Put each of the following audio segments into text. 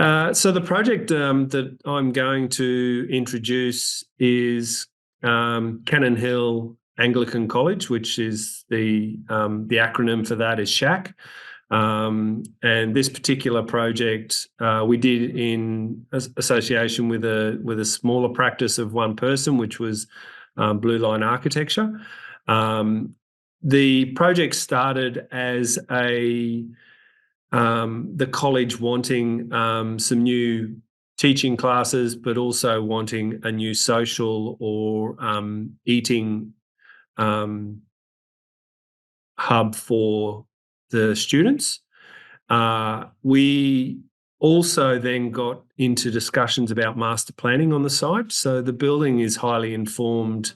So the project that I'm going to introduce is Cannon Hill Anglican College, which is the acronym for that is CHAC. And this particular project we did in association with a smaller practice of one person, which was Reddog Architecture. The project started as the college wanting some new teaching classes, but also wanting a new social or eating hub for the students. We also then got into discussions about master planning on the site. So the building is highly informed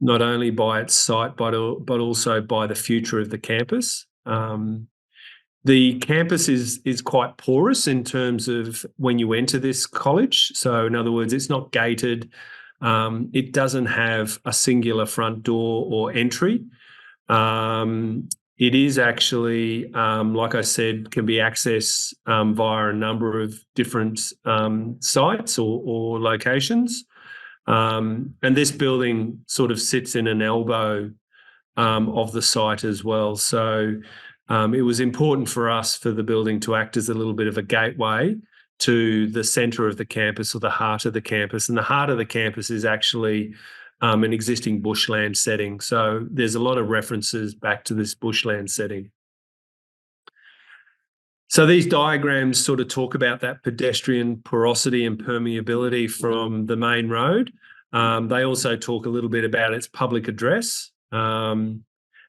not only by its site, but also by the future of the campus. The campus is quite porous in terms of when you enter this college. So in other words, it's not gated. It doesn't have a singular front door or entry. It is actually, like I said, can be accessed via a number of different sites or locations. And this building sort of sits in an elbow of the site as well. So it was important for us for the building to act as a little bit of a gateway to the centre of the campus or the heart of the campus. And the heart of the campus is actually an existing bushland setting. So there's a lot of references back to this bushland setting. So these diagrams sort of talk about that pedestrian porosity and permeability from the main road. They also talk a little bit about its public address.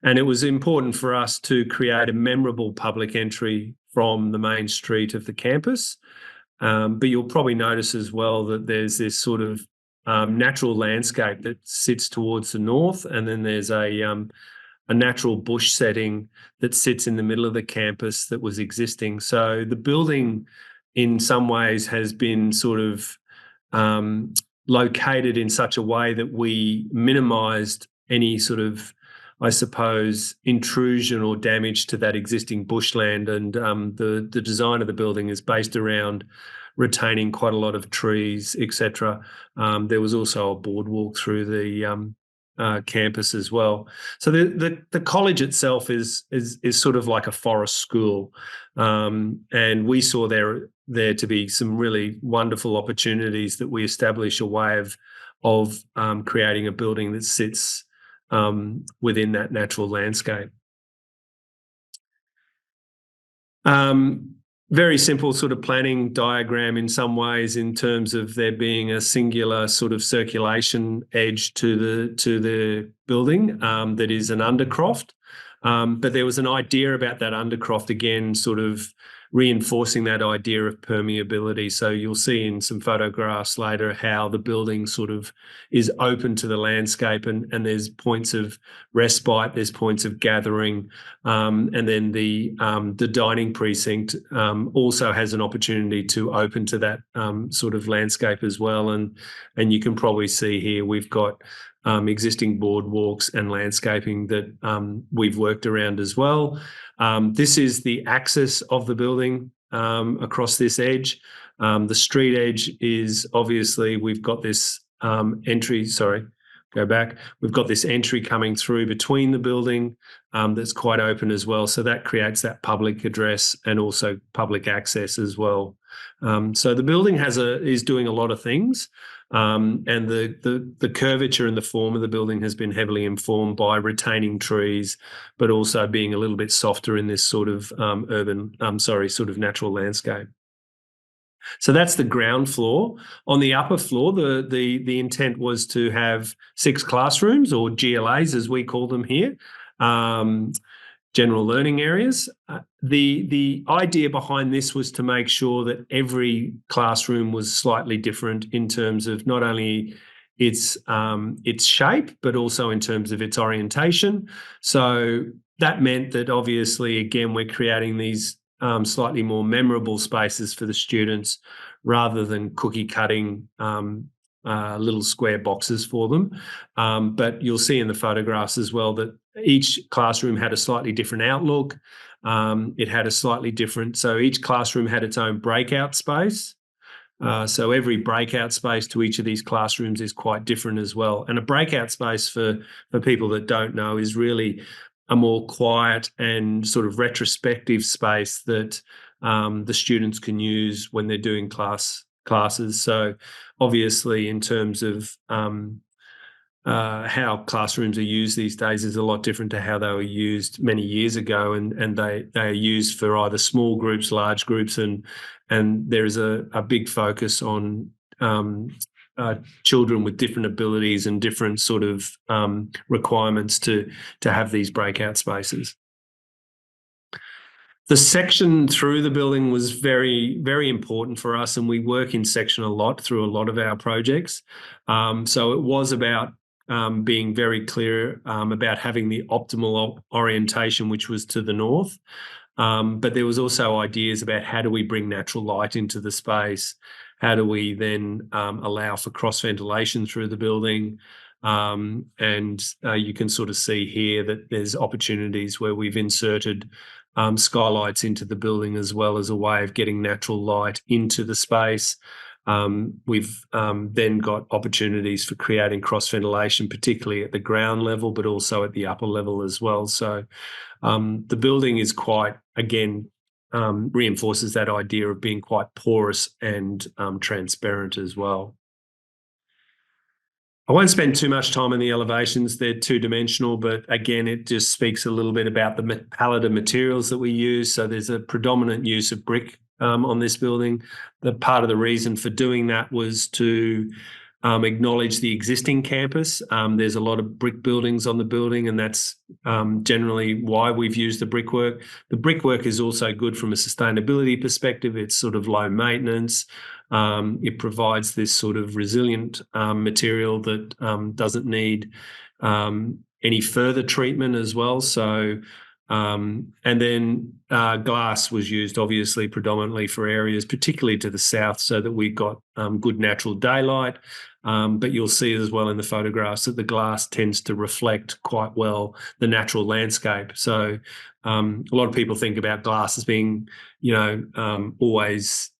And it was important for us to create a memorable public entry from the main street of the campus. But you'll probably notice as well that there's this sort of natural landscape that sits towards the north, and then there's a natural bush setting that sits in the middle of the campus that was existing. So the building in some ways has been sort of located in such a way that we minimised any sort of, I suppose, intrusion or damage to that existing bushland. And the design of the building is based around retaining quite a lot of trees, etc. There was also a boardwalk through the campus as well. So the college itself is sort of like a forest school, and we saw there to be some really wonderful opportunities that we establish a way of creating a building that sits within that natural landscape. Very simple sort of planning diagram in some ways, in terms of there being a singular sort of circulation edge to the building that is an undercroft. But there was an idea about that undercroft, again, sort of reinforcing that idea of permeability. So you'll see in some photographs later how the building sort of is open to the landscape, and there's points of respite, there's points of gathering, and then the dining precinct also has an opportunity to open to that sort of landscape as well. And you can probably see here we've got existing boardwalks and landscaping that we've worked around as well. This is the axis of the building across this edge. The street edge is obviously, we've got this entry, sorry, go back. We've got this entry coming through between the building that's quite open as well. So that creates that public address and also public access as well. So the building is doing a lot of things. And the curvature and the form of the building has been heavily informed by retaining trees, but also being a little bit softer in this sort of sort of natural landscape. So that's the ground floor. On the upper floor, the intent was to have 6 classrooms, or GLAs as we call them here, general learning areas. The idea behind this was to make sure that every classroom was slightly different in terms of not only its shape, but also in terms of its orientation. So that meant that obviously, again, we're creating these slightly more memorable spaces for the students, rather than cookie cutting little square boxes for them. But you'll see in the photographs as well that each classroom had a slightly different outlook. It had a slightly different, so each classroom had its own breakout space. So every breakout space to each of these classrooms is quite different as well. And a breakout space, for people that don't know, is really a more quiet and sort of retrospective space that the students can use when they're doing classes. So obviously, in terms of how classrooms are used these days is a lot different to how they were used many years ago, and they are used for either small groups, large groups, and there is a big focus on children with different abilities and different sort of requirements to have these breakout spaces. The section through the building was very, very important for us, and we work in section a lot through a lot of our projects. So it was about being very clear about having the optimal orientation, which was to the north. But there was also ideas about how do we bring natural light into the space? How do we then allow for cross ventilation through the building? And you can sort of see here that there's opportunities where we've inserted skylights into the building as well as a way of getting natural light into the space. We've then got opportunities for creating cross ventilation, particularly at the ground level, but also at the upper level as well. So the building is quite, again, reinforces that idea of being quite porous and transparent as well. I won't spend too much time on the elevations. They're two-dimensional, but again, it just speaks a little bit about the palette of materials that we use. So there's a predominant use of brick on this building. The part of the reason for doing that was to acknowledge the existing campus. There's a lot of brick buildings on the building, and that's generally why we've used the brickwork. The brickwork is also good from a sustainability perspective. It's sort of low maintenance. It provides this sort of resilient material that doesn't need any further treatment as well. So, and then glass was used obviously predominantly for areas, particularly to the south, so that we got good natural daylight. But you'll see as well in the photographs that the glass tends to reflect quite well the natural landscape. So a lot of people think about glass as being, always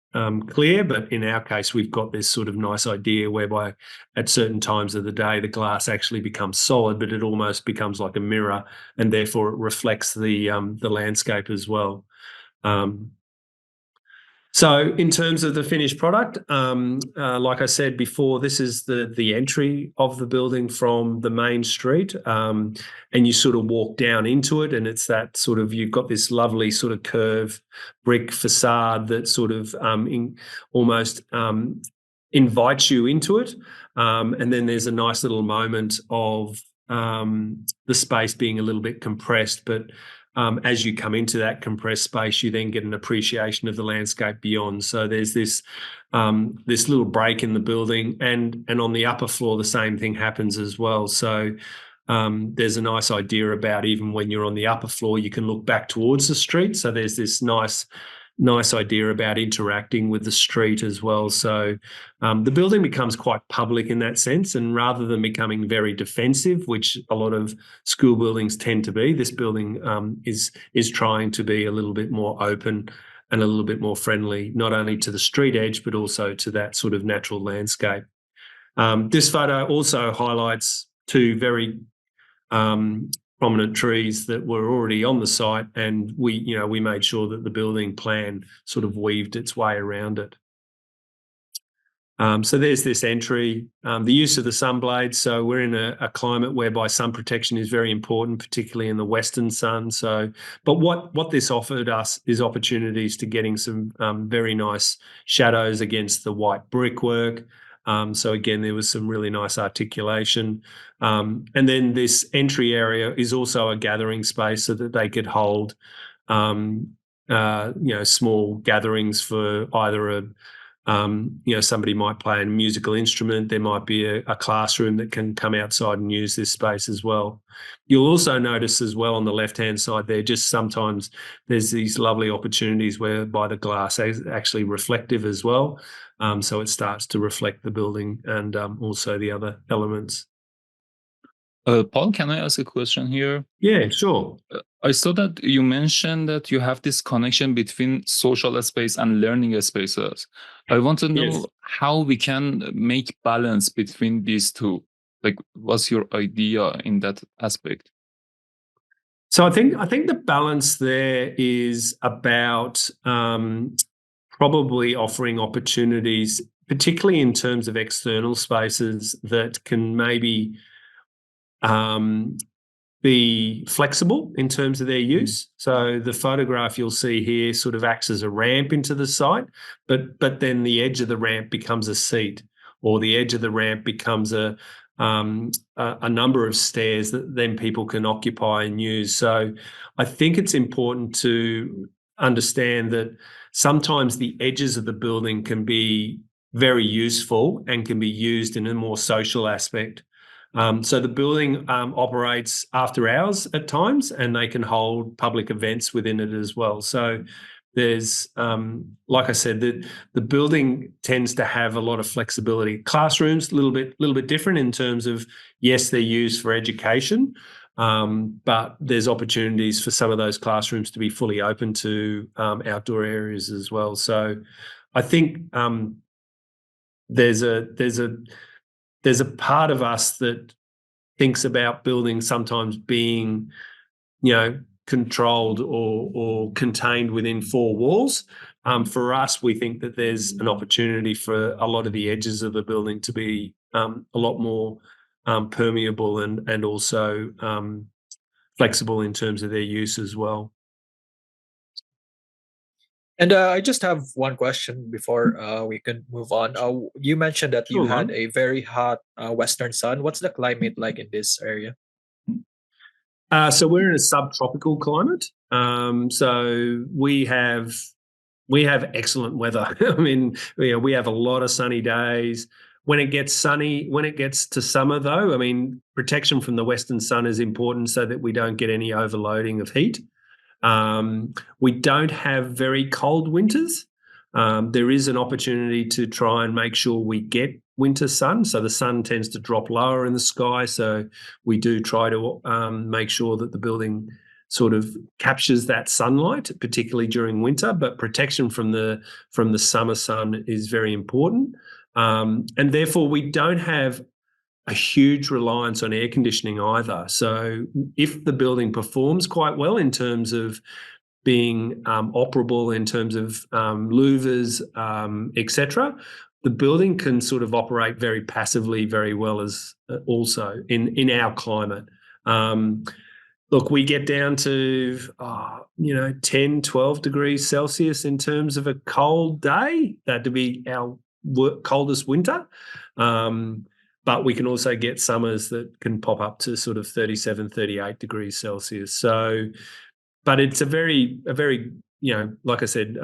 clear, but in our case, we've got this sort of nice idea whereby at certain times of the day, the glass actually becomes solid, but it almost becomes like a mirror, and therefore it reflects the landscape as well. So in terms of the finished product, like I said before, this is the entry of the building from the main street, and you sort of walk down into it, and it's that sort of, you've got this lovely sort of curved brick facade that sort of almost invites you into it, and then there's a nice little moment of the space being a little bit compressed, but as you come into that compressed space, you then get an appreciation of the landscape beyond. So there's this little break in the building, and on the upper floor, the same thing happens as well. So there's a nice idea about, even when you're on the upper floor, you can look back towards the street. So there's this nice idea about interacting with the street as well. So the building becomes quite public in that sense, and rather than becoming very defensive, which a lot of school buildings tend to be, this building is trying to be a little bit more open and a little bit more friendly, not only to the street edge, but also to that sort of natural landscape. This photo also highlights two very prominent trees that were already on the site, and we made sure that the building plan sort of weaved its way around it. So there's this entry, the use of the sun blades. So we're in a climate whereby sun protection is very important, particularly in the western sun. So, but what this offered us is opportunities to getting some very nice shadows against the white brickwork. So again, there was some really nice articulation. And then this entry area is also a gathering space so that they could hold, small gatherings for either somebody might play a musical instrument. There might be a classroom that can come outside and use this space as well. You'll also notice as well on the left-hand side there, just sometimes there's these lovely opportunities whereby the glass is actually reflective as well. So it starts to reflect the building and also the other elements. Paul, can I ask a question here? Yeah, sure. I saw that you mentioned that you have this connection between social space and learning spaces. I want to know Yes. how we can make balance between these two. Like, what's your idea in that aspect? So I think the balance there is about probably offering opportunities, particularly in terms of external spaces that can maybe um, be flexible in terms of their use. So the photograph you'll see here sort of acts as a ramp into the site, but then the edge of the ramp becomes a seat, or the edge of the ramp becomes a number of stairs that then people can occupy and use. So I think it's important to understand that sometimes the edges of the building can be very useful and can be used in a more social aspect. So the building operates after hours at times, and they can hold public events within it as well. So there's, like I said, the building tends to have a lot of flexibility. Classrooms a little bit different in terms of, yes, they're used for education, but there's opportunities for some of those classrooms to be fully open to outdoor areas as well. So I think there's a part of us that thinks about buildings sometimes being, controlled or contained within four walls. For us, we think that there's an opportunity for a lot of the edges of the building to be a lot more permeable and also flexible in terms of their use as well. And I just have one question before we can move on. You mentioned that you Sure, had man. a very hot western sun. What's the climate like in this area? So we're in a subtropical climate. So we have excellent weather. I mean, we have a lot of sunny days. When it gets sunny, when it gets to summer, though, I mean, protection from the western sun is important so that we don't get any overloading of heat. We don't have very cold winters. There is an opportunity to try and make sure we get winter sun. So the sun tends to drop lower in the sky. So we do try to make sure that the building sort of captures that sunlight, particularly during winter. But protection from the summer sun is very important. And therefore, we don't have a huge reliance on air conditioning either. So if the building performs quite well in terms of being operable, in terms of louvers, etc., the building can sort of operate very passively very well as also in our climate. Look, we get down to 10, 12 degrees Celsius in terms of a cold day. That'd be our coldest winter. But we can also get summers that can pop up to sort of 37, 38 degrees Celsius. So, but it's a very, like I said,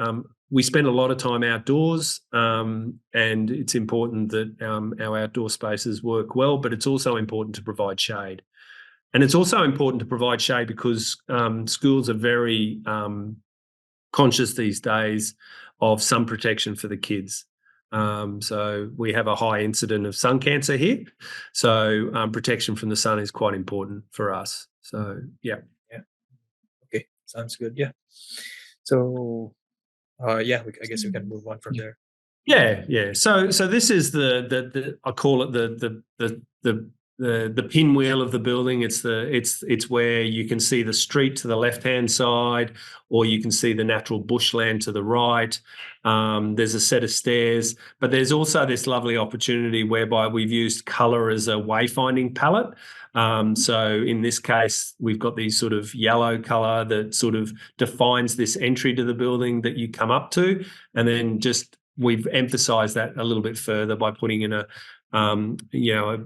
we spend a lot of time outdoors, and it's important that our outdoor spaces work well, but it's also important to provide shade. And it's also important to provide shade because schools are very conscious these days of sun protection for the kids. So we have a high incidence of sun cancer here. So protection from the sun is quite important for us. So, yeah. Okay, sounds good. Yeah. So, I guess we can move on from there. Yeah. So this is the I call it the pinwheel of the building. It's where you can see the street to the left-hand side, or you can see the natural bushland to the right. There's a set of stairs, but there's also this lovely opportunity whereby we've used colour as a wayfinding palette. So in this case, we've got these sort of yellow colour that sort of defines this entry to the building that you come up to, and then we've emphasised that a little bit further by putting in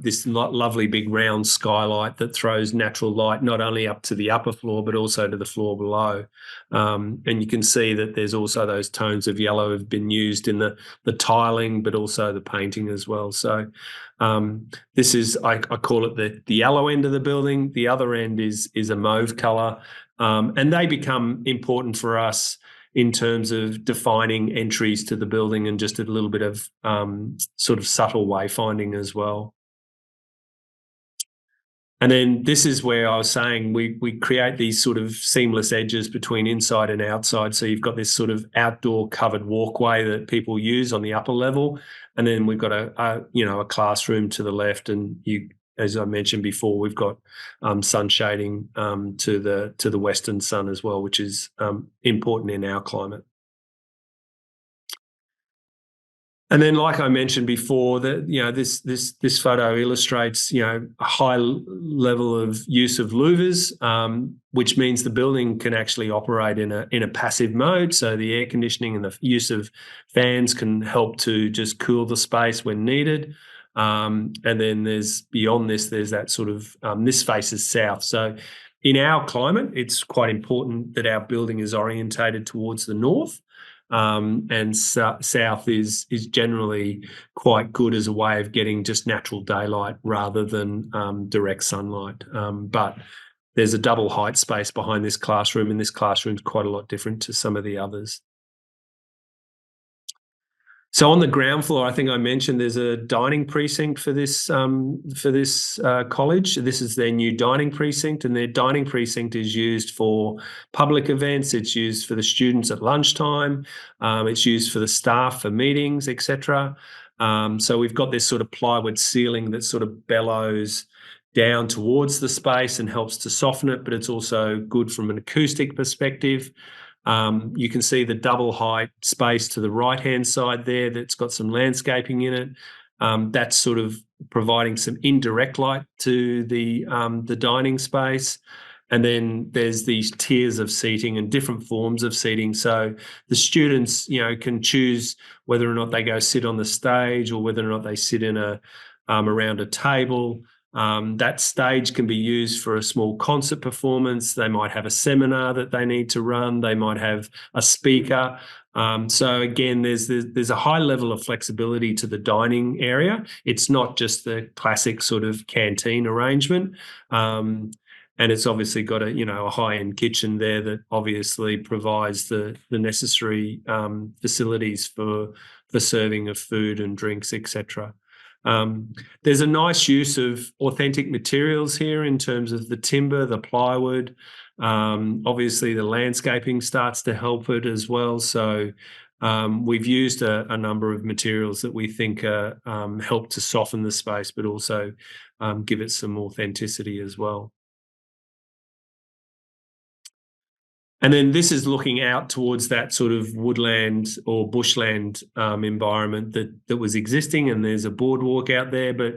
this lovely big round skylight that throws natural light not only up to the upper floor but also to the floor below. And you can see that there's also those tones of yellow have been used in the tiling, but also the painting as well. So this is I call it the yellow end of the building. The other end is a mauve colour, and they become important for us in terms of defining entries to the building and just a little bit of sort of subtle wayfinding as well. And then this is where I was saying we create these sort of seamless edges between inside and outside. So you've got this sort of outdoor covered walkway that people use on the upper level, and then we've got a classroom to the left, and as I mentioned before, we've got sun shading to the western sun as well, which is important in our climate. And then, like I mentioned before, that this photo illustrates a high level of use of louvers, which means the building can actually operate in a passive mode. So the air conditioning and the use of fans can help to just cool the space when needed. And then there's that sort of this faces south. So in our climate, it's quite important that our building is orientated towards the north. And south is generally quite good as a way of getting just natural daylight rather than direct sunlight. But there's a double height space behind this classroom, and this classroom's quite a lot different to some of the others. So on the ground floor, I think I mentioned there's a dining precinct for this college. This is their new dining precinct, and their dining precinct is used for public events. It's used for the students at lunchtime. It's used for the staff for meetings, etc. So we've got this sort of plywood ceiling that sort of bellows down towards the space and helps to soften it, but it's also good from an acoustic perspective. You can see the double height space to the right-hand side there that's got some landscaping in it. That's sort of providing some indirect light to the dining space. And then there's these tiers of seating and different forms of seating. So the students, can choose whether or not they go sit on the stage or whether or not they sit in around a table. That stage can be used for a small concert performance. They might have a seminar that they need to run. They might have a speaker. So again, there's a high level of flexibility to the dining area. It's not just the classic sort of canteen arrangement. And it's obviously got a high-end kitchen there that obviously provides the necessary facilities for serving of food and drinks, etc. There's a nice use of authentic materials here in terms of the timber, the plywood. Obviously, the landscaping starts to help it as well. So we've used a number of materials that we think help to soften the space, but also give it some authenticity as well. And then this is looking out towards that sort of woodland or bushland environment that was existing, and there's a boardwalk out there. But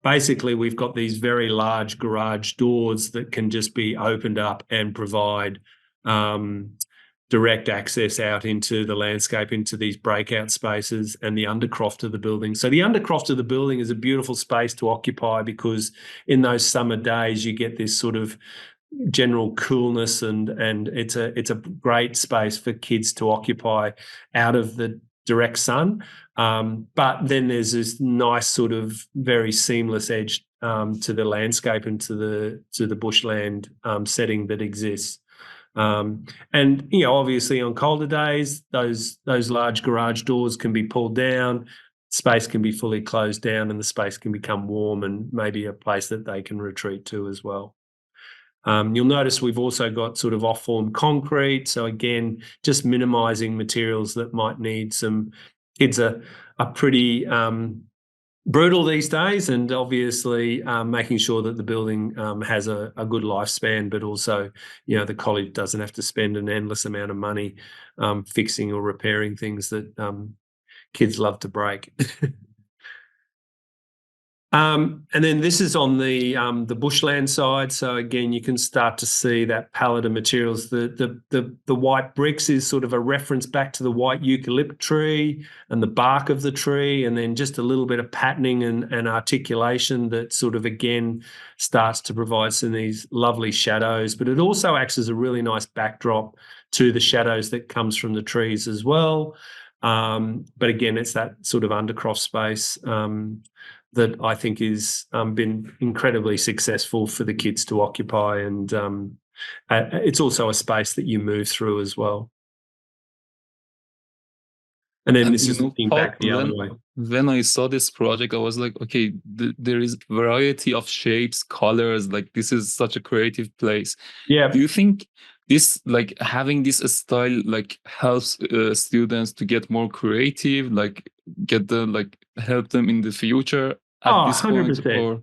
basically, we've got these very large garage doors that can just be opened up and provide direct access out into the landscape, into these breakout spaces and the undercroft of the building. So the undercroft of the building is a beautiful space to occupy because in those summer days, you get this sort of general coolness and it's a great space for kids to occupy out of the direct sun. But then there's this nice sort of very seamless edge to the landscape and to the bushland setting that exists. And obviously on colder days, those large garage doors can be pulled down, space can be fully closed down, and the space can become warm and maybe a place that they can retreat to as well. You'll notice we've also got sort of off-form concrete. So again, just minimising materials that might need some. Kids are pretty brutal these days, and obviously making sure that the building has a good lifespan, but also, the college doesn't have to spend an endless amount of money fixing or repairing things that kids love to break. And then this is on the bushland side. So again, you can start to see that palette of materials. The white bricks is sort of a reference back to the white eucalypt tree and the bark of the tree, and then just a little bit of patterning and articulation that sort of again starts to provide some of these lovely shadows. But it also acts as a really nice backdrop to the shadows that comes from the trees as well. But again, it's that sort of undercroft space that I think has been incredibly successful for the kids to occupy, and it's also a space that you move through as well. And then And this is looking Paul, back the other way. when I saw this project, I was like, okay, there is variety of shapes, colors. Like this is such a creative place. Yeah. Do you think this, like having this style, like helps students to get more creative, like help them in the future at this point, 100%. or?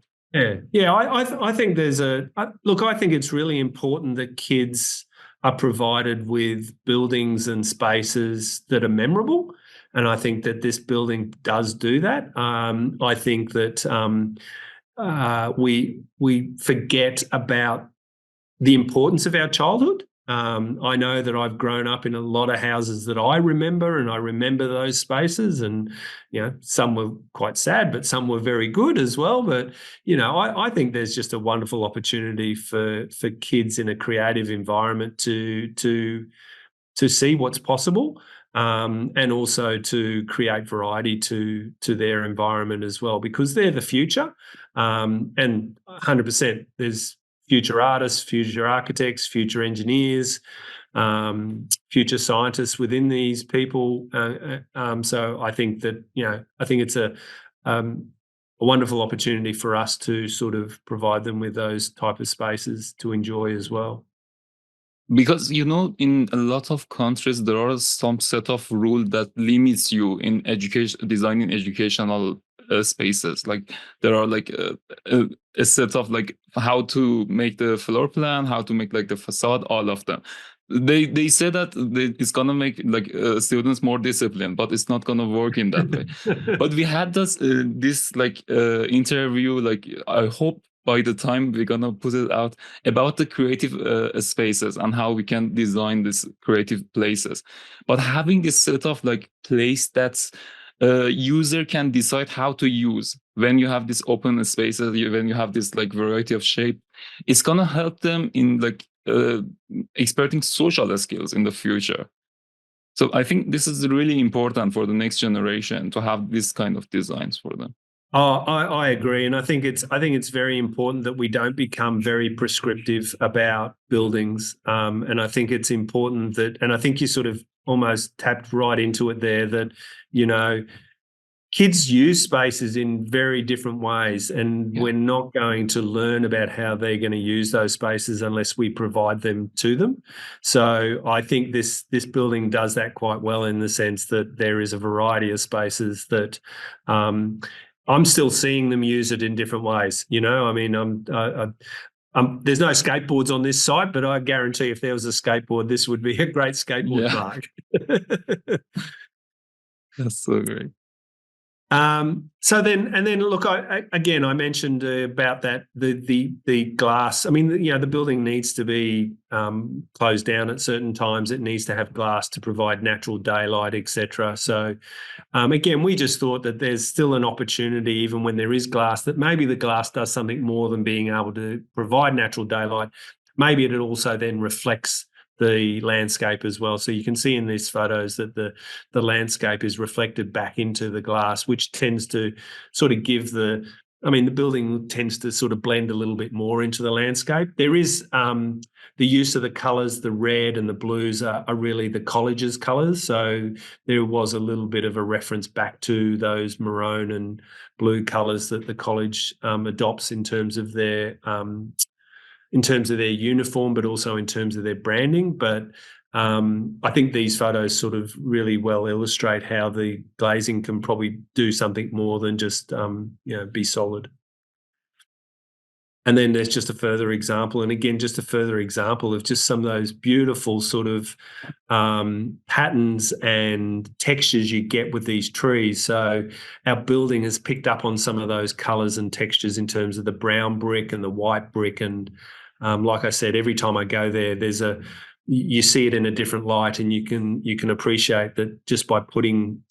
Yeah. I think there's I think it's really important that kids are provided with buildings and spaces that are memorable. And I think that this building does do that. I think that we forget about the importance of our childhood. I know that I've grown up in a lot of houses that I remember, and I remember those spaces, and some were quite sad, but some were very good as well. But I think there's just a wonderful opportunity for kids in a creative environment to see what's possible, and also to create variety to their environment as well, because they're the future. And 100%, there's future artists, future architects, future engineers, future scientists within these people. So I think that I think it's a wonderful opportunity for us to sort of provide them with those type of spaces to enjoy as well. Because in a lot of countries there are some set of rules that limits you in designing educational spaces. Like there are like a set of like how to make the floor plan, how to make like the facade, all of them. They say that it's gonna make like students more disciplined, but it's not gonna work in that way. But we had this interview. Like I hope by the time we're gonna put it out, about the creative spaces and how we can design these creative places. But having this set of like place that's user can decide how to use, when you have this open spaces, when you have this like variety of shape, it's gonna help them in like experting social skills in the future. So I think this is really important for the next generation to have this kind of designs for them. Oh, I agree, and I think it's very important that we don't become very prescriptive about buildings, and I think it's important that, and I think you sort of almost tapped right into it there, that kids use spaces in very different ways, and we're not going to learn about how they're going to use those spaces unless we provide them to them. So I think this building does that quite well, in the sense that there is a variety of spaces that I'm still seeing them use it in different ways. I mean, there's no skateboards on this site, but I guarantee if there was a skateboard, this would be a great skateboard park. That's so great. So then look, I mentioned about that the glass. I mean, the building needs to be closed down at certain times. It needs to have glass to provide natural daylight, etc. So again, we just thought that there's still an opportunity, even when there is glass, that maybe the glass does something more than being able to provide natural daylight. Maybe it also then reflects the landscape as well. So you can see in these photos that the landscape is reflected back into the glass, which tends to sort of give the building tends to sort of blend a little bit more into the landscape. There is the use of the colours, the red and the blues are really the college's colours. So there was a little bit of a reference back to those maroon and blue colours that the college adopts in terms of their uniform, but also in terms of their branding. But I think these photos sort of really well illustrate how the glazing can probably do something more than just be solid. And then there's just a further example, and again, just a further example of just some of those beautiful sort of patterns and textures you get with these trees. So our building has picked up on some of those colours and textures in terms of the brown brick and the white brick. And like I said, every time I go there, you see it in a different light, and you can appreciate that just by putting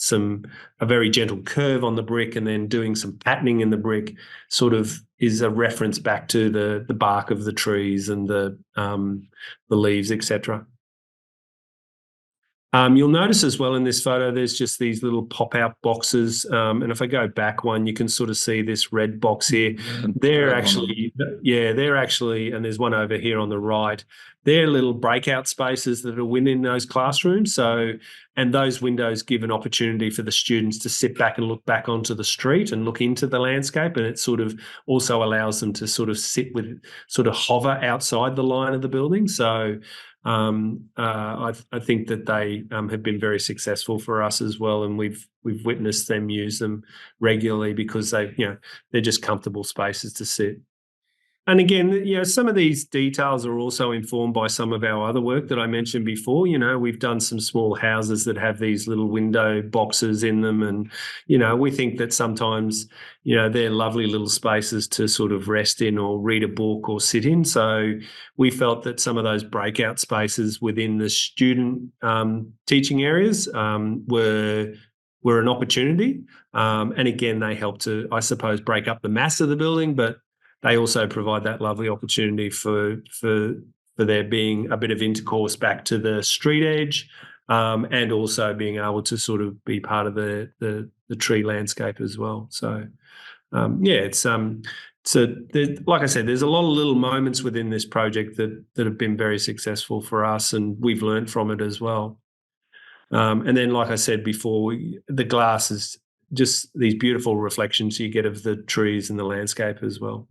a very gentle curve on the brick and then doing some patterning in the brick sort of is a reference back to the bark of the trees and the leaves, etc. You'll notice as well in this photo, there's just these little pop-out boxes. And if I go back one, you can sort of see this red box here. They're actually, and there's one over here on the right. They're little breakout spaces that are within those classrooms. So, and those windows give an opportunity for the students to sit back and look back onto the street and look into the landscape. And it sort of also allows them to sort of sort of hover outside the line of the building. So, I think that they have been very successful for us as well, and we've witnessed them use them regularly because they're just comfortable spaces to sit. And again, some of these details are also informed by some of our other work that I mentioned before. We've done some small houses that have these little window boxes in them. And, we think that sometimes, they're lovely little spaces to sort of rest in or read a book or sit in. So we felt that some of those breakout spaces within the student teaching areas were an opportunity. And again, they help to, I suppose, break up the mass of the building, but they also provide that lovely opportunity for there being a bit of intercourse back to the street edge, and also being able to sort of be part of the tree landscape as well. So, like I said, there's a lot of little moments within this project that have been very successful for us, and we've learned from it as well. And then, like I said before, the glass is just these beautiful reflections you get of the trees and the landscape as well.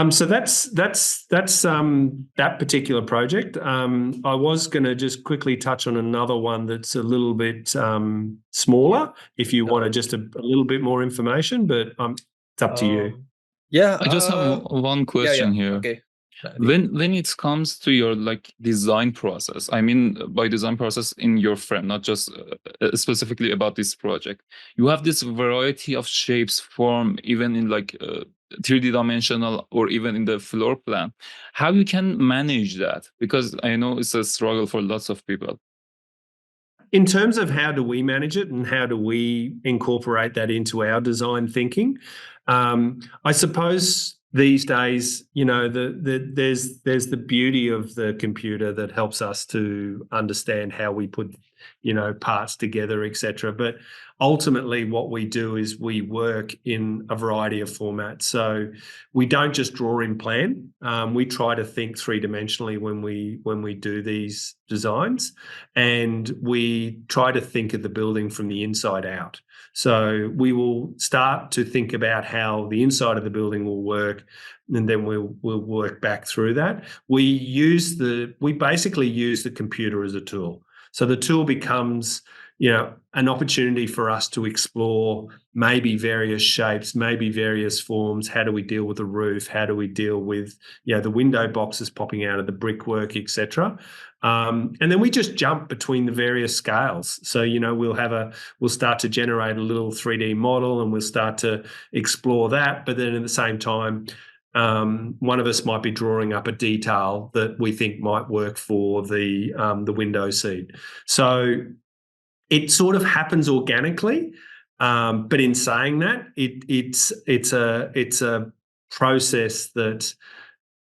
So that's that particular project. I was going to just quickly touch on another one that's a little bit smaller, if you want just a little bit more information, but it's up to you. Yeah, I just have one question here. Okay. When it comes to your design process, I mean by design process in your frame, not just specifically about this project, you have this variety of shapes, form, even in 3D dimensional or even in the floor plan. How you can manage that? Because I know it's a struggle for lots of people. In terms of how do we manage it and how do we incorporate that into our design thinking, I suppose these days, there's the beauty of the computer that helps us to understand how we put, parts together, etc. But ultimately, what we do is we work in a variety of formats. So we don't just draw in plan. We try to think three-dimensionally when we do these designs, and we try to think of the building from the inside out. So we will start to think about how the inside of the building will work, and then we'll work back through that. We basically use the computer as a tool. So the tool becomes, an opportunity for us to explore maybe various shapes, maybe various forms. How do we deal with the roof? How do we deal with, the window boxes popping out of the brickwork, etc. And then we just jump between the various scales. So, we'll start to generate a little 3D model and we'll start to explore that. But then at the same time, one of us might be drawing up a detail that we think might work for the window seat. So it sort of happens organically, but in saying that, it's a process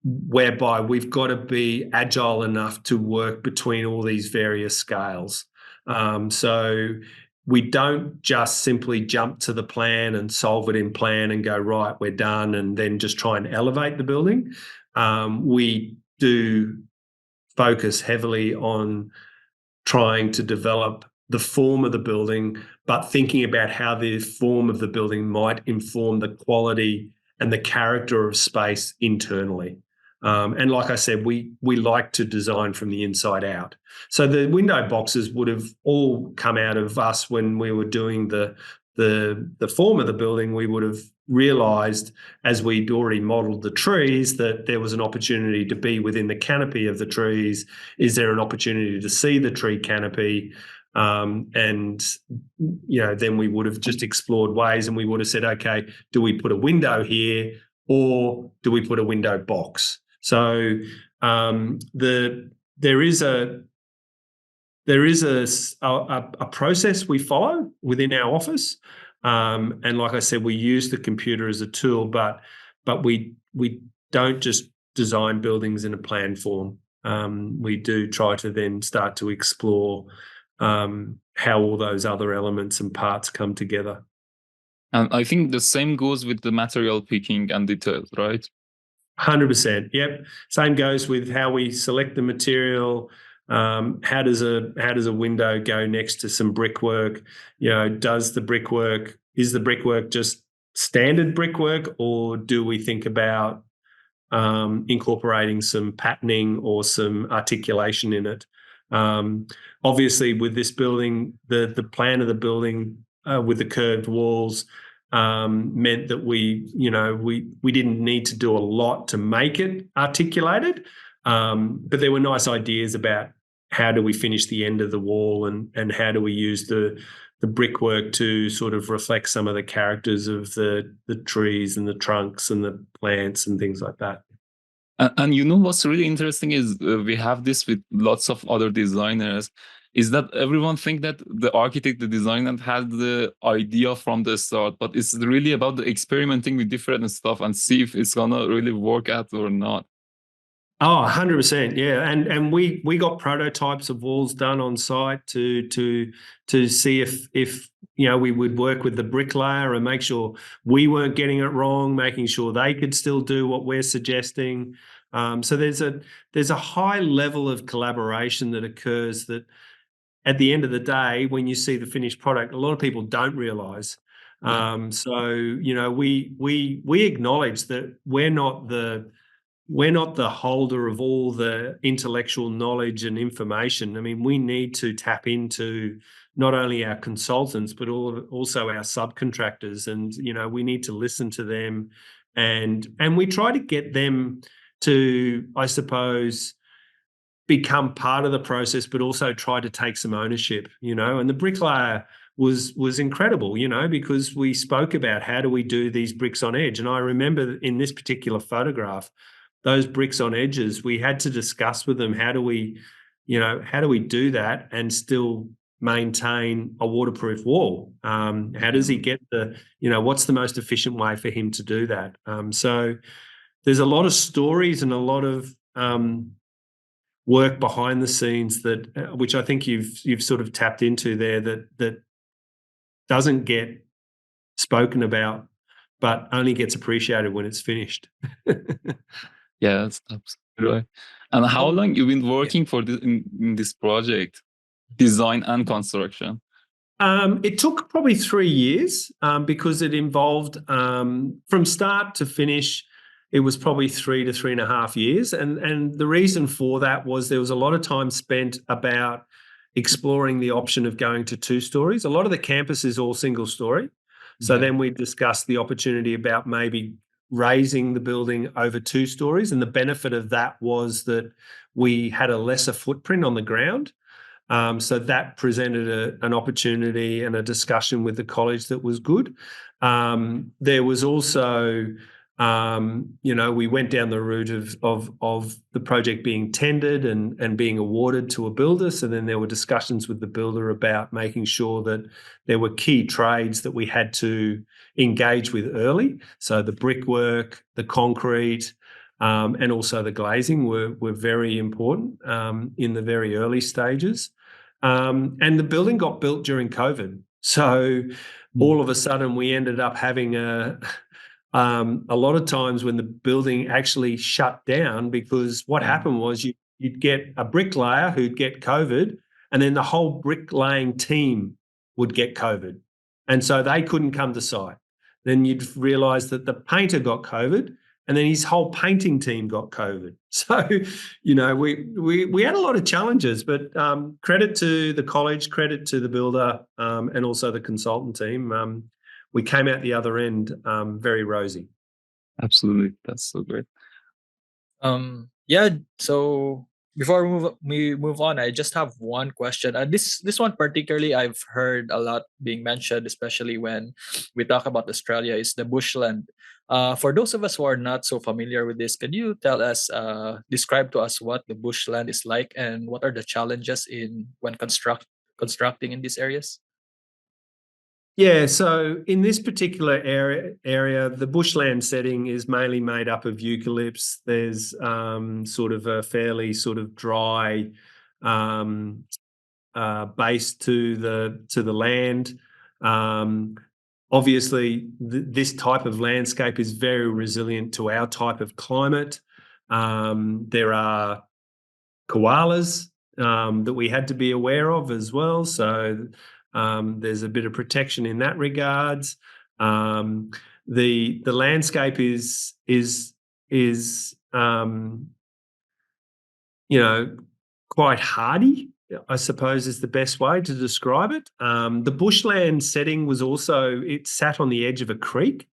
whereby we've got to be agile enough to work between all these various scales. So we don't just simply jump to the plan and solve it in plan and go, right, we're done, and then just try and elevate the building. We do focus heavily on trying to develop the form of the building, but thinking about how the form of the building might inform the quality and the character of space internally. And like I said, we like to design from the inside out. So the window boxes would have all come out of us when we were doing the form of the building. We would have realised, as we'd already modelled the trees, that there was an opportunity to be within the canopy of the trees. Is there an opportunity to see the tree canopy? And then we would have just explored ways, and we would have said, okay, do we put a window here or do we put a window box? So there is a process we follow within our office, and like I said, we use the computer as a tool, but we don't just design buildings in a plan form. we do try to then start to explore how all those other elements and parts come together. And I think the same goes with the material picking and details, right? 100%. Yep. Same goes with how we select the material. How does a window go next to some brickwork? Is the brickwork just standard brickwork, or do we think about incorporating some patterning or some articulation in it? Obviously, with this building, the plan of the building with the curved walls meant that we didn't need to do a lot to make it articulated, but there were nice ideas about how do we finish the end of the wall and how do we use the brickwork to sort of reflect some of the characters of the trees and the trunks and the plants and things like that. And what's really interesting is we have this with lots of other designers, is that everyone think that the architect, the designer had the idea from the start, but it's really about the experimenting with different stuff and see if it's gonna really work out or not. Oh, 100%. Yeah. And we got prototypes of walls done on site to see if we would work with the bricklayer and make sure we weren't getting it wrong, making sure they could still do what we're suggesting. So there's a high level of collaboration that occurs that at the end of the day, when you see the finished product, a lot of people don't realize. So we acknowledge that we're not the holder of all the intellectual knowledge and information. I mean, we need to tap into not only our consultants, but also our subcontractors. And, we need to listen to them. And we try to get them to, I suppose, become part of the process, but also try to take some ownership, and the bricklayer was incredible, because we spoke about how do we do these bricks on edge. And I remember in this particular photograph, those bricks on edges, we had to discuss with them, how do we do that and still maintain a waterproof wall? How does he get what's the most efficient way for him to do that? So there's a lot of stories and a lot of work behind the scenes that which I think you've sort of tapped into there that doesn't get spoken about, but only gets appreciated when it's finished. Yeah, that's absolutely right. And how long you've been working for this in this project, design and construction? It took probably 3 years because it involved from start to finish. It was probably 3 to 3.5 years, and the reason for that was there was a lot of time spent about exploring the option of going to 2 stories. A lot of the campus is all single story, so then we discussed the opportunity about maybe raising the building over 2 stories, and the benefit of that was that we had a lesser footprint on the ground. So that presented an opportunity and a discussion with the college that was good. There was also, we went down the route of the project being tendered and being awarded to a builder. So then there were discussions with the builder about making sure that there were key trades that we had to engage with early. So the brickwork, the concrete, and also the glazing were very important in the very early stages. And the building got built during COVID. So all of a sudden we ended up having a lot of times when the building actually shut down, because what happened was you'd get a bricklayer who'd get COVID, and then the whole bricklaying team would get COVID. And so they couldn't come to site. Then you'd realise that the painter got COVID, and then his whole painting team got COVID. So, we had a lot of challenges, but credit to the college, credit to the builder, and also the consultant team. We came out the other end very rosy. Absolutely, that's so great. So before we move on, I just have one question. This one particularly I've heard a lot being mentioned, especially when we talk about Australia, is the bushland. For those of us who are not so familiar with this, can you describe to us what the bushland is like and what are the challenges when constructing in these areas? Yeah, so in this particular area, the bushland setting is mainly made up of eucalypts. There's sort of a fairly sort of dry base to the land. Obviously, this type of landscape is very resilient to our type of climate. There are koalas that we had to be aware of as well. So there's a bit of protection in that regards. The landscape is quite hardy, I suppose is the best way to describe it. The bushland setting was also, it sat on the edge of a creek.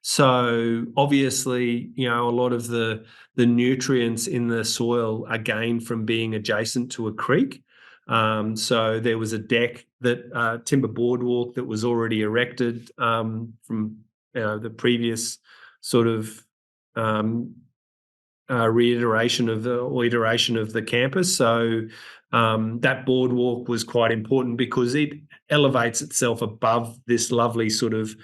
So obviously, a lot of the nutrients in the soil are gained from being adjacent to a creek. So there was a deck timber boardwalk that was already erected from the previous sort of iteration of the campus. So that boardwalk was quite important because it elevates itself above this lovely sort of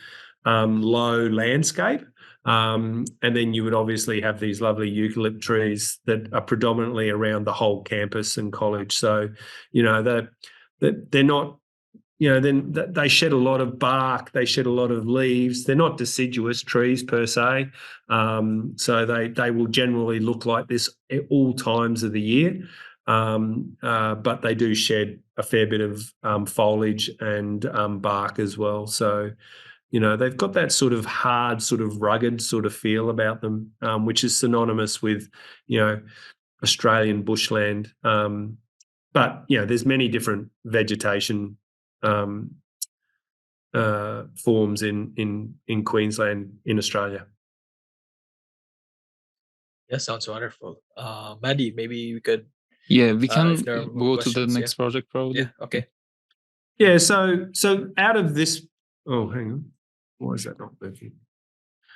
low landscape. And then you would obviously have these lovely eucalypt trees that are predominantly around the whole campus and college. So, they're not, then they shed a lot of bark, they shed a lot of leaves. They're not deciduous trees per se. So they will generally look like this at all times of the year. But they do shed a fair bit of foliage and bark as well. So, they've got that sort of hard, sort of rugged sort of feel about them, which is synonymous with, Australian bushland. But, there's many different vegetation forms in Queensland, in Australia. Yeah, sounds wonderful. Maddie, maybe we could, Yeah, we can if there are more go to the questions, next project probably. Yeah, okay. Yeah, so out of this, hang on, why is that not working?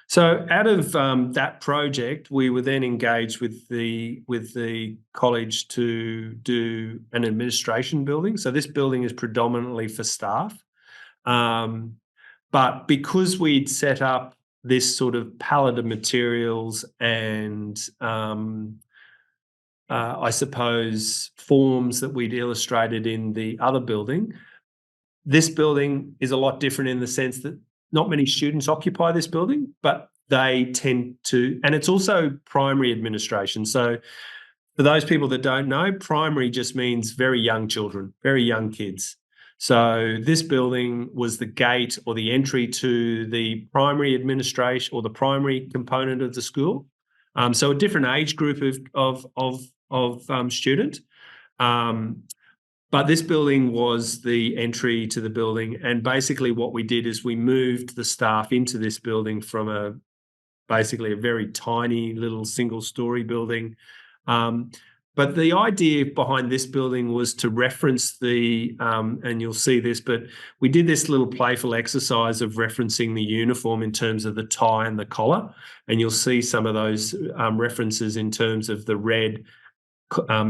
So out of that project, we were then engaged with the college to do an administration building. So this building is predominantly for staff, but because we'd set up this sort of palette of materials and I suppose forms that we'd illustrated in the other building, this building is a lot different in the sense that not many students occupy this building, but they tend to, and it's also primary administration. So for those people that don't know, primary just means very young children, very young kids. So this building was the gate or the entry to the primary administration or the primary component of the school. So a different age group of student. But this building was the entry to the building. And basically what we did is we moved the staff into this building from basically a very tiny little single-story building. But the idea behind this building was to reference and you'll see this, but we did this little playful exercise of referencing the uniform in terms of the tie and the collar. And you'll see some of those references in terms of the red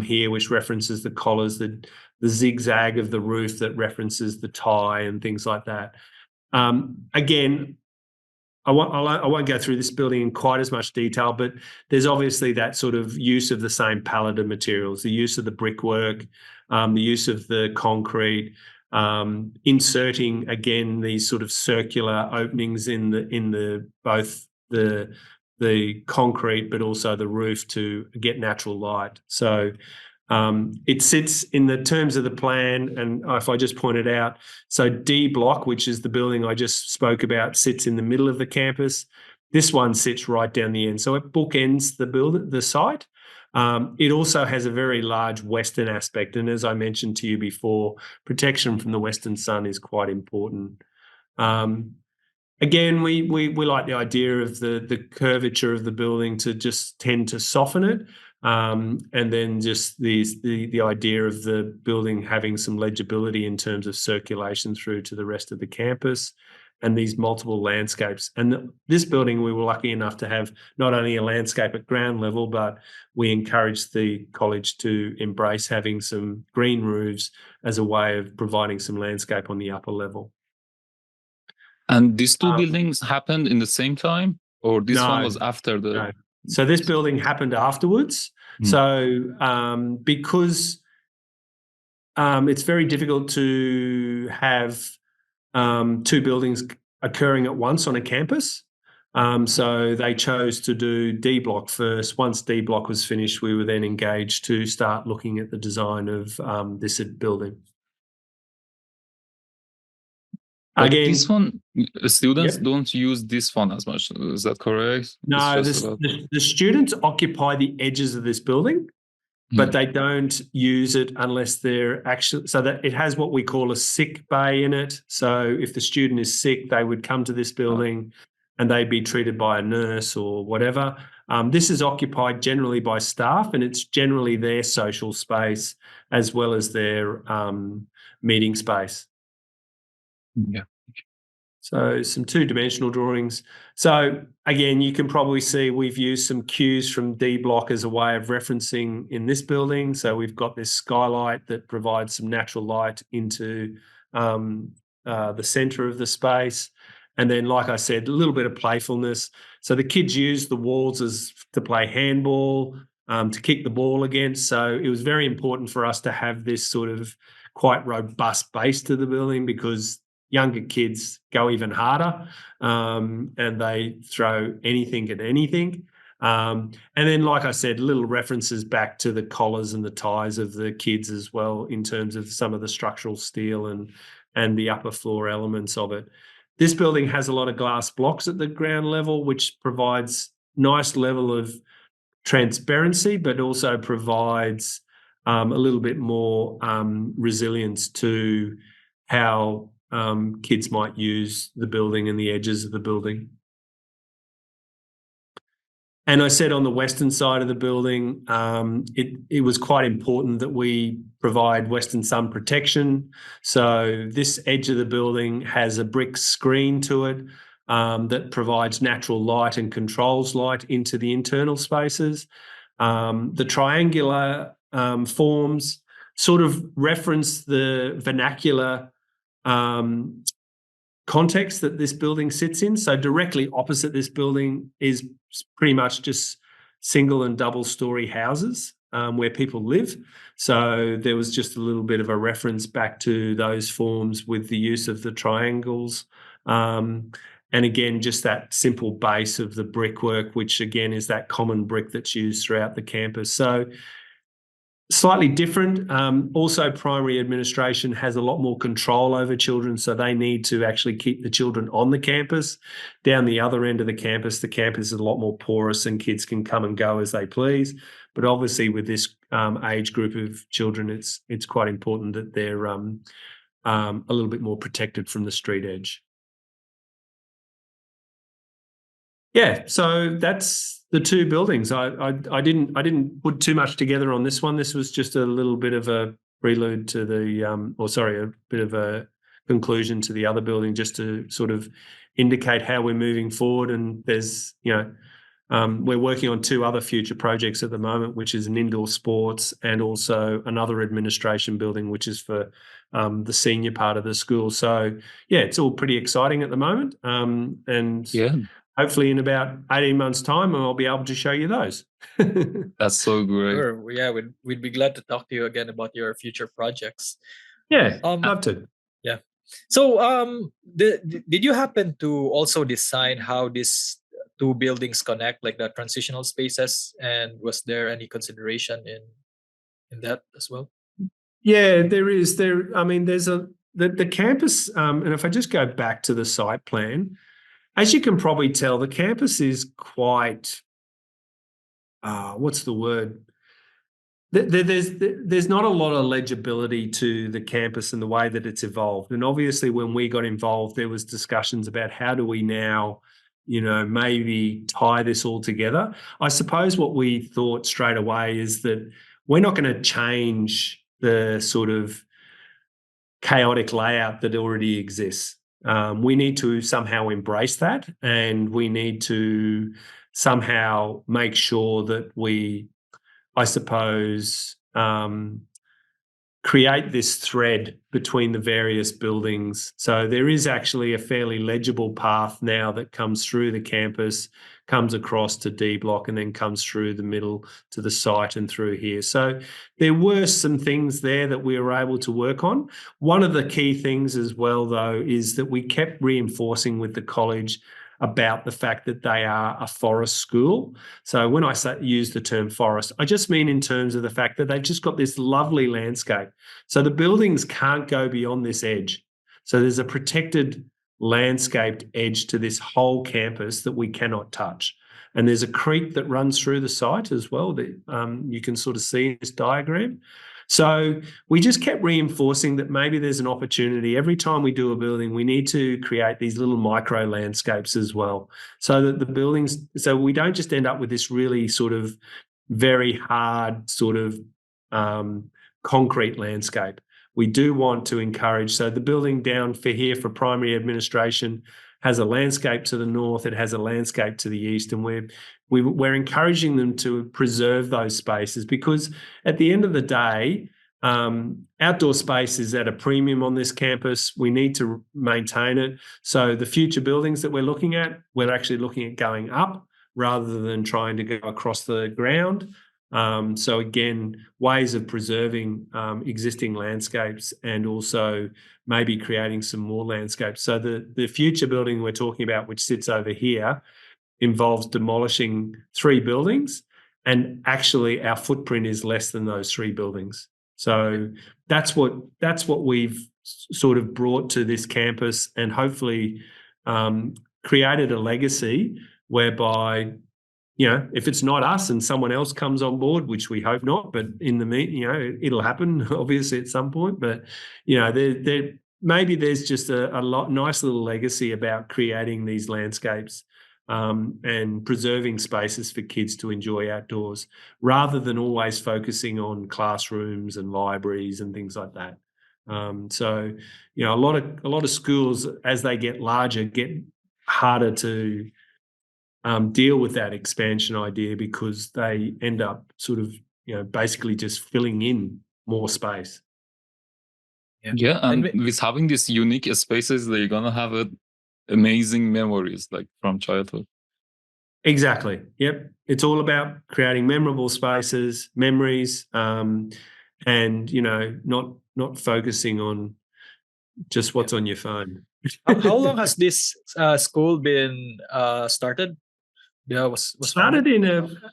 here, which references the collars, the zigzag of the roof that references the tie and things like that. Again, I won't go through this building in quite as much detail, but there's obviously that sort of use of the same palette of materials, the use of the brickwork, the use of the concrete, inserting again these sort of circular openings in both the concrete but also the roof to get natural light. So it sits in the terms of the plan, and if I just point it out, so D block, which is the building I just spoke about, sits in the middle of the campus. This one sits right down the end, so it bookends the site. It also has a very large western aspect, and as I mentioned to you before, protection from the western sun is quite important. Again, we like the idea of the curvature of the building to just tend to soften it. And then just the idea of the building having some legibility in terms of circulation through to the rest of the campus and these multiple landscapes. And this building, we were lucky enough to have not only a landscape at ground level, but we encouraged the college to embrace having some green roofs as a way of providing some landscape on the upper level. And these two Um, buildings happened in the same time, or this one No, was after the? no. So this building happened afterwards. So because it's very difficult to have two buildings occurring at once on a campus. So they chose to do D block first. Once D block was finished, we were then engaged to start looking at the design of this building. But Again, this one, students Yep. don't use this one as much. Is that correct? No, It's just about... the students occupy the edges of this building, but they don't use it unless they're actually, so that it has what we call a sick bay in it. So if the student is sick, they would come to this building and they'd be treated by a nurse or whatever. This is occupied generally by staff, and it's generally their social space as well as their meeting space. Yeah. So some two-dimensional drawings. So again, you can probably see we've used some cues from D block as a way of referencing in this building. So we've got this skylight that provides some natural light into the centre of the space. And then, like I said, a little bit of playfulness. So the kids use the walls as to play handball, to kick the ball against. So it was very important for us to have this sort of quite robust base to the building, because younger kids go even harder, and they throw anything at anything. And then, like I said, little references back to the collars and the ties of the kids as well, in terms of some of the structural steel and the upper floor elements of it. This building has a lot of glass blocks at the ground level, which provides nice level of transparency, but also provides a little bit more resilience to how kids might use the building and the edges of the building. And I said on the western side of the building, it was quite important that we provide western sun protection. So this edge of the building has a brick screen to it that provides natural light and controls light into the internal spaces. The triangular forms sort of reference the vernacular context that this building sits in. So directly opposite this building is pretty much just single and double story houses where people live. So there was just a little bit of a reference back to those forms with the use of the triangles. And again, just that simple base of the brickwork, which again is that common brick that's used throughout the campus. So slightly different. Also, primary administration has a lot more control over children, so they need to actually keep the children on the campus. Down the other end of the campus is a lot more porous and kids can come and go as they please. But obviously with this age group of children, it's quite important that they're a little bit more protected from the street edge. Yeah, so that's the two buildings. I didn't put too much together on this one. This was just a little bit of a prelude to the, a bit of a conclusion to the other building, just to sort of indicate how we're moving forward. And there's, we're working on two other future projects at the moment, which is an indoor sports and also another administration building, which is for the senior part of the school. So yeah, it's all pretty exciting at the moment. And yeah. Hopefully in about 18 months' time, I'll be able to show you those. That's so great. Sure. Yeah, we'd be glad to talk to you again about your future projects. Yeah, love to. Yeah. So, did you happen to also design how these two buildings connect, like the transitional spaces? And was there any consideration in that as well? Yeah, there is. There's the campus, and if I just go back to the site plan, as you can probably tell, the campus is quite, what's the word? There's not a lot of legibility to the campus and the way that it's evolved. And obviously when we got involved, there was discussions about how do we now, maybe tie this all together. I suppose what we thought straight away is that we're not going to change the sort of chaotic layout that already exists. We need to somehow embrace that, and we need to somehow make sure that we, I suppose, create this thread between the various buildings. So there is actually a fairly legible path now that comes through the campus, comes across to D block, and then comes through the middle to the site and through here. So there were some things there that we were able to work on. One of the key things as well, though, is that we kept reinforcing with the college about the fact that they are a forest school. So when I use the term forest, I just mean in terms of the fact that they've just got this lovely landscape. So the buildings can't go beyond this edge. So there's a protected landscaped edge to this whole campus that we cannot touch. And there's a creek that runs through the site as well that you can sort of see in this diagram. So we just kept reinforcing that maybe there's an opportunity. Every time we do a building, we need to create these little micro landscapes as well, so that the buildings, so we don't just end up with this really sort of very hard sort of concrete landscape. We do want to encourage, so the building down for here for primary administration has a landscape to the north, it has a landscape to the east, and we're encouraging them to preserve those spaces, because at the end of the day, outdoor space is at a premium on this campus. We need to maintain it. So the future buildings that we're looking at, we're actually looking at going up rather than trying to go across the ground. So again, ways of preserving existing landscapes and also maybe creating some more landscapes. So the future building we're talking about, which sits over here, involves demolishing 3 buildings, and actually our footprint is less than those 3 buildings. So that's what we've sort of brought to this campus, and hopefully created a legacy whereby, you know, if it's not us and someone else comes on board, which we hope not, but in the it'll happen obviously at some point. But you know, there maybe there's just a nice little legacy about creating these landscapes and preserving spaces for kids to enjoy outdoors, rather than always focusing on classrooms and libraries and things like that. So, you know, a lot of schools, as they get larger, get harder to deal with that expansion idea, because they end up sort of, you know, basically just filling in more space. Yeah, and with having these unique spaces, they're gonna have amazing memories, like from childhood. Exactly. Yep. It's all about creating memorable spaces, memories, and you know, not focusing on just what's on your phone. How long has this school been started? Yeah, was started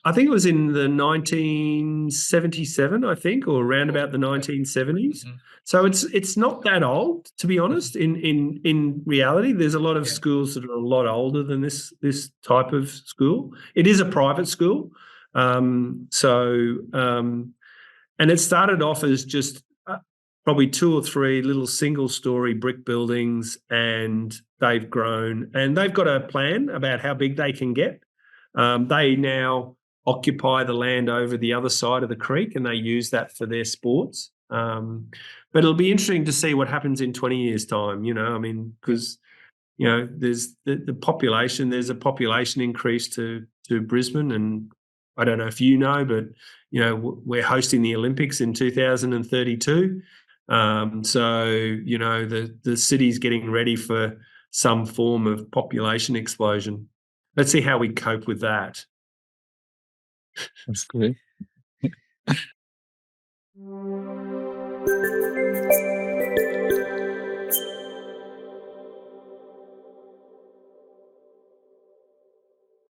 I think it was in the 1977, I think, or around about the 1970s. Mm-hmm. So it's not that old, to be honest. In reality, there's a lot of schools that are a lot older than this type of school. It is a private school, and it started off as just probably 2 or 3 little single-story brick buildings, and they've grown, and they've got a plan about how big they can get. They now occupy the land over the other side of the creek, and they use that for their sports. But it'll be interesting to see what happens in 20 years' time, you know, I mean, because, you know, there's the population, there's a population increase to Brisbane, and I don't know if you know, but, you know, we're hosting the Olympics in 2032. So, you know, the city's getting ready for some form of population explosion. Let's see how we cope with that. That's great.